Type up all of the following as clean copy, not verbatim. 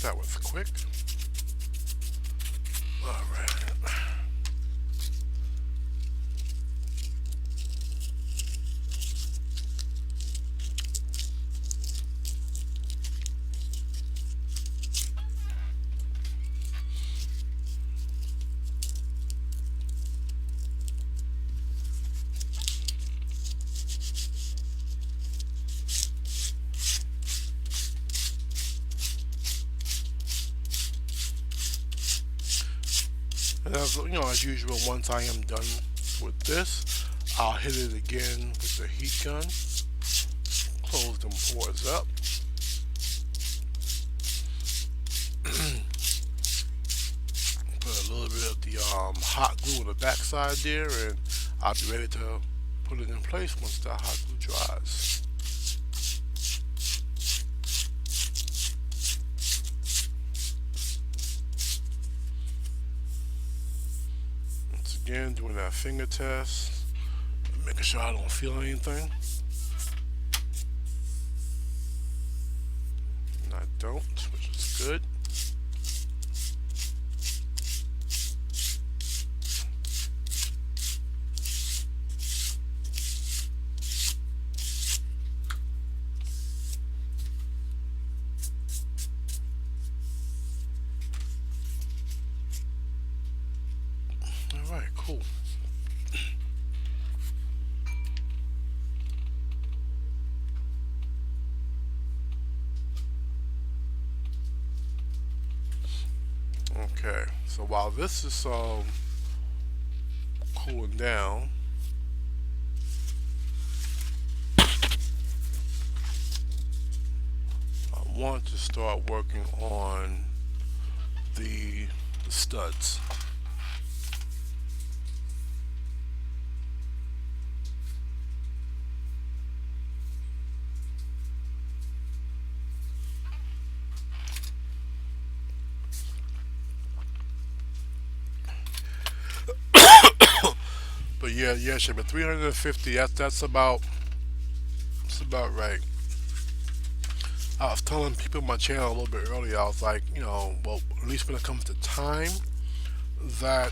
That was quick. Alright. And as usual, once I am done with this, I'll hit it again with the heat gun. Close them pores up. Put a little bit of the hot glue on the backside there, and I'll be ready to put it in place once the hot glue dries. Once again, doing that finger test, making sure I don't feel anything. And I don't, which is good. Alright, cool. Okay, so while this is cooling down, I want to start working on the studs. But yeah, sure. But 350. That's about right. I was telling people on my channel a little bit earlier. I was like, well, at least when it comes to time, that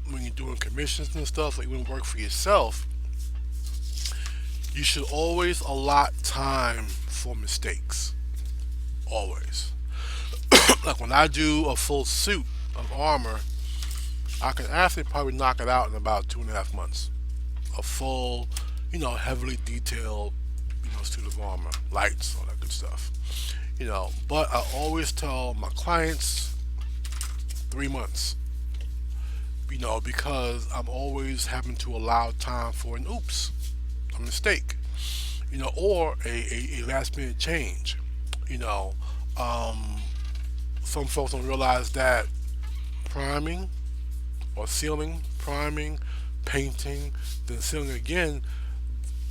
when you're doing commissions and stuff, like when you work for yourself, you should always allot time for mistakes. Always. Like when I do a full suit of armor, I can actually probably knock it out in about 2.5 months. A full, heavily detailed, suit of armor, lights, all that good stuff. But I always tell my clients 3 months. Because I'm always having to allow time for an oops, a mistake, or a last minute change. You know, um, some folks don't realize that priming or sealing, priming, painting, then sealing again,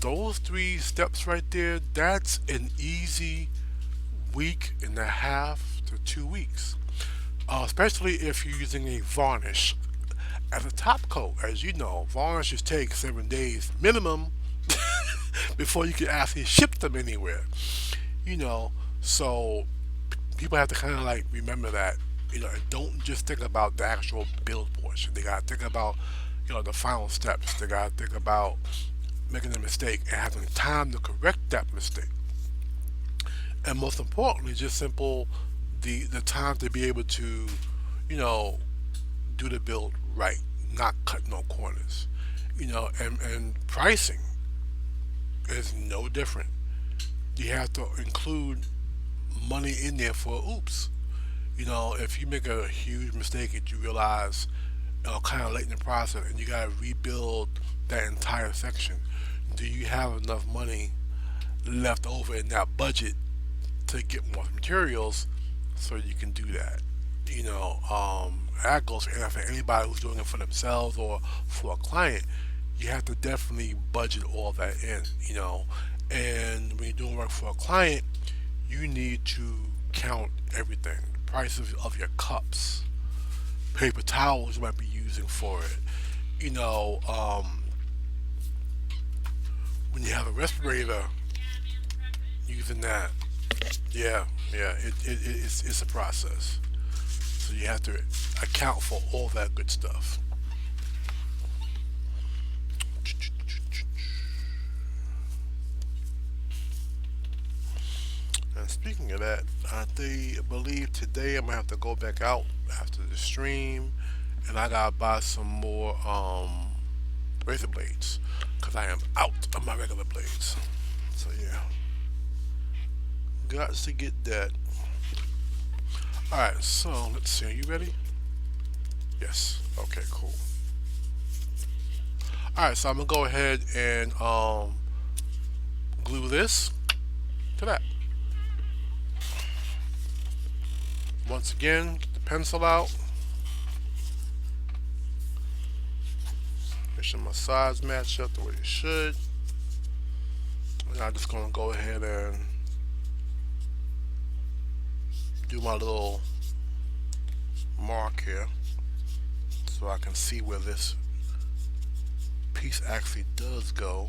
those 3 steps right there, that's an easy week and a half to 2 weeks. Especially if you're using a varnish. As a top coat, as you know, varnishes take 7 days minimum before you can actually ship them anywhere. You know, so people have to kind of like remember that. And don't just think about the actual build portion. They gotta think about, the final steps. They gotta think about making a mistake and having time to correct that mistake. And most importantly, just simple the time to be able to, you know, do the build right, not cut no corners. And pricing is no different. You have to include money in there for oops. If you make a huge mistake that you realize, kind of late in the process, and you gotta rebuild that entire section, do you have enough money left over in that budget to get more materials so you can do that? That goes for anybody who's doing it for themselves or for a client. You have to definitely budget all that in. And when you're doing work for a client, you need to count everything. The price of your cups, paper towels you might be using for it. You know, um, when you have a respirator, using that. Yeah, yeah, it's a process. So you have to account for all that good stuff. And speaking of that, believe today I'm gonna have to go back out after the stream, and I gotta buy some more razor blades because I am out of my regular blades. So yeah, got to get that. All right, so let's see. Are you ready? Yes. Okay. Cool. All right, so I'm gonna go ahead and glue this to that. Once again, get the pencil out. Make sure my sides match up the way it should. And I'm just gonna go ahead and do my little mark here so I can see where this piece actually does go.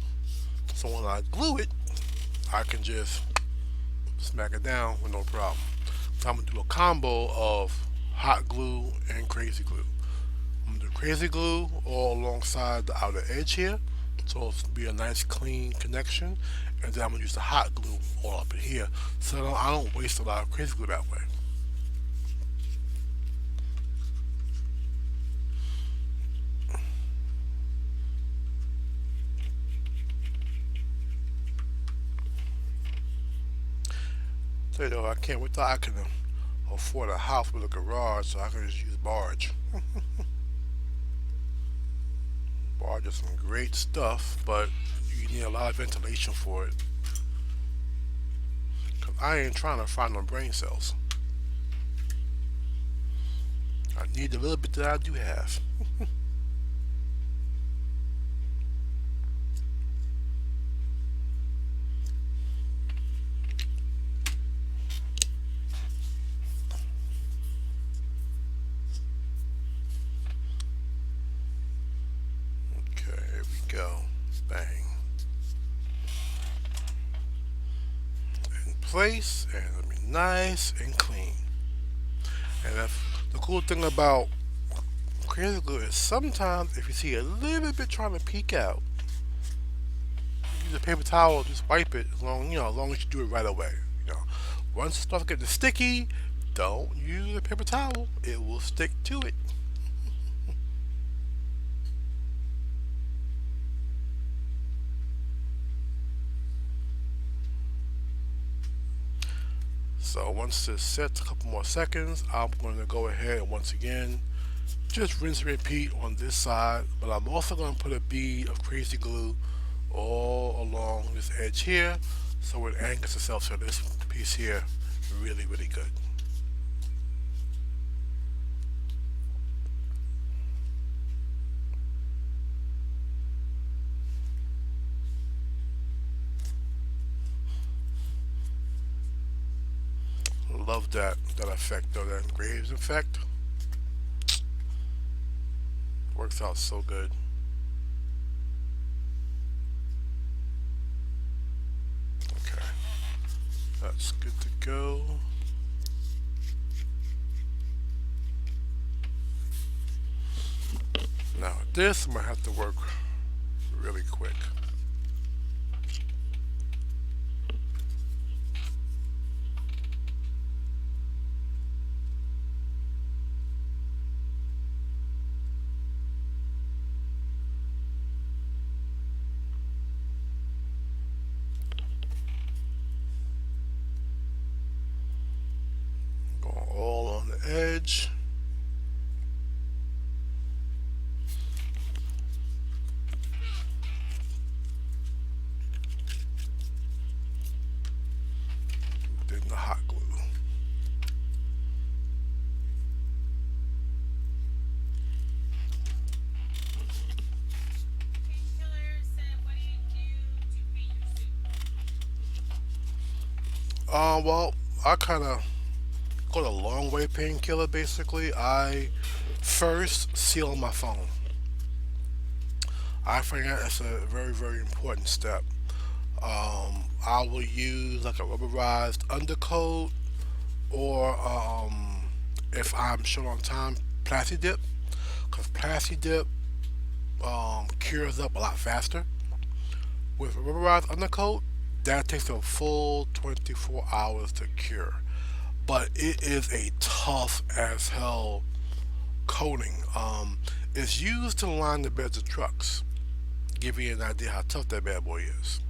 So when I glue it, I can just smack it down with no problem. So I'm gonna do a combo of hot glue and crazy glue. I'm gonna do crazy glue all alongside the outer edge here, so it's gonna be a nice clean connection. And then I'm gonna use the hot glue all up in here, so I don't waste a lot of crazy glue that way. So you know, I can't wait till I can afford a house with a garage, so I can just use barge. Barge is some great stuff, but you need a lot of ventilation for it. Cause I ain't trying to find no brain cells. I need the little bit that I do have. Okay, here we go. Bang. In place, and it'll be nice and clean. And the cool thing about crazy glue is sometimes if you see a little bit trying to peek out, use a paper towel, just wipe it as long as you do it right away. You know, once stuff gets sticky, don't use a paper towel. It will stick to it. So once this sets a couple more seconds, I'm going to go ahead and once again just rinse and repeat on this side, but I'm also going to put a bead of crazy glue all along this edge here so it anchors itself to this piece here really, really good. Love that effect though, that engraved effect. Works out so good. Okay, that's good to go. Now this I'm gonna have to work really quick. Going all on the edge. Then the hot glue. Well, I kind of go the long way painkiller basically. I first seal my phone. I think that's a very, very important step. I will use like a rubberized undercoat, or if I'm short on time, Plasti Dip, because Plasti Dip cures up a lot faster. With a rubberized undercoat, that takes a full 24 hours to cure. But it is a tough as hell coating. It's used to line the beds of trucks. Give you an idea how tough that bad boy is.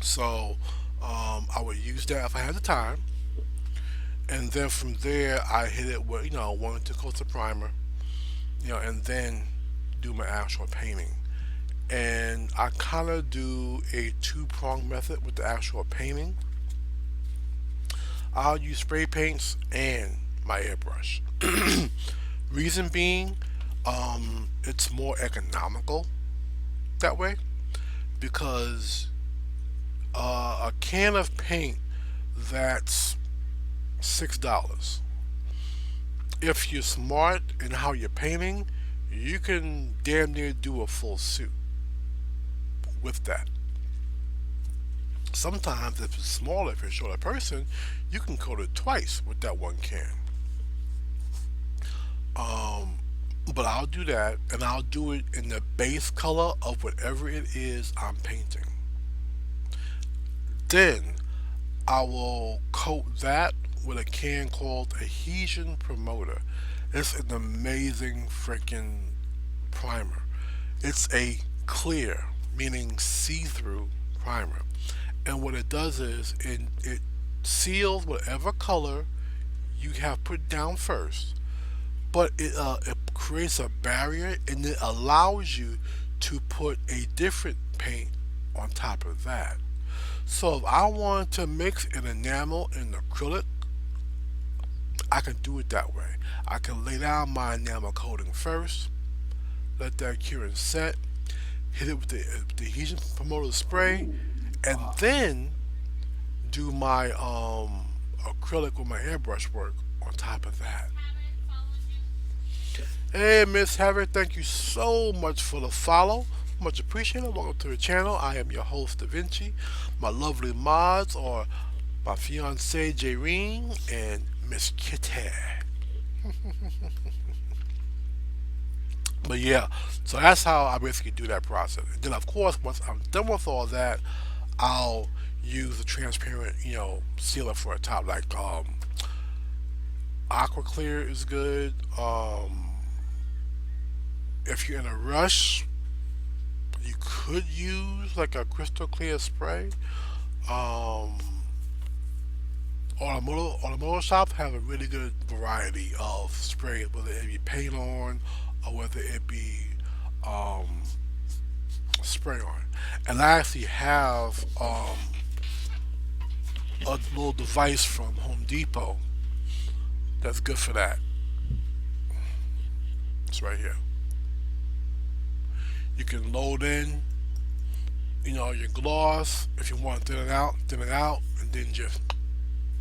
So I would use that if I had the time, and then from there I hit it with one or two coats of primer, and then do my actual painting. And I kind of do a two-prong method with the actual painting. I'll use spray paints and my airbrush. Reason being, it's more economical that way, because a can of paint that's $6. If you're smart in how you're painting, you can damn near do a full suit with that. Sometimes, if it's smaller, if you're a shorter person, you can coat it twice with that one can. Um, but I'll do that, and I'll do it in the base color of whatever it is I'm painting. Then I will coat that with a can called Adhesion Promoter. It's an amazing freaking primer. It's a clear, meaning see-through primer. And what it does is it seals whatever color you have put down first, but it creates a barrier, and it allows you to put a different paint on top of that. So if I want to mix an enamel and acrylic, I can do it that way. I can lay down my enamel coating first, let that cure and set, hit it with the adhesion promoter spray, and then do my acrylic with my airbrush work on top of that. Hey, Miss Harriet, thank you so much for the follow. Much appreciated. Welcome to the channel. I am your host, Da Vinci. My lovely mods are my fiance, Jayreen, and Miss Kitty. But yeah, so that's how I basically do that process. And then, of course, once I'm done with all that, I'll use a transparent, sealer for a top. Like Aqua Clear is good. If you're in a rush, you could use like a crystal clear spray. Um, automotive shops have a really good variety of sprays, whether it be paint on or whether it be um, spray on. And I actually have a little device from Home Depot that's good for that. It's right here. You can load in, your gloss. If you want to thin it out, and then just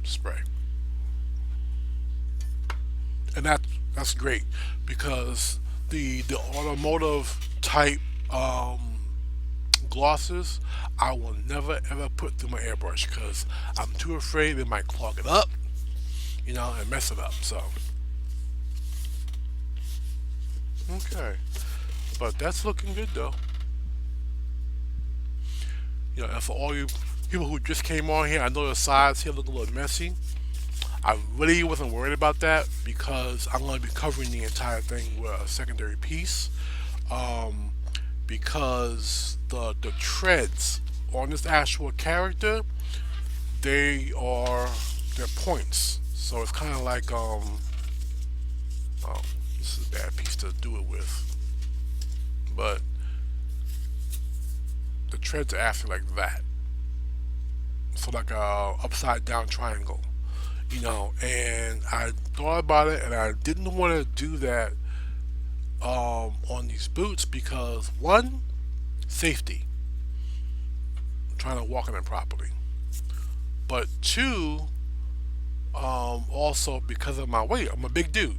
spray. And that's great, because the automotive type glosses I will never ever put through my airbrush, because I'm too afraid it might clog it up, and mess it up. So okay, but that's looking good though. And for all you people who just came on here, I know the sides here look a little messy. I really wasn't worried about that, because I'm going to be covering the entire thing with a secondary piece. Um, because the treads on this actual character, they're points. So it's kind of like oh, this is a bad piece to do it with, but the treads are actually like that. So like a upside down triangle, And I thought about it, and I didn't want to do that on these boots, because one, safety, trying to walk in it properly, but two, also because of my weight. I'm a big dude.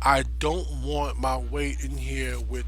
I don't want my weight in here with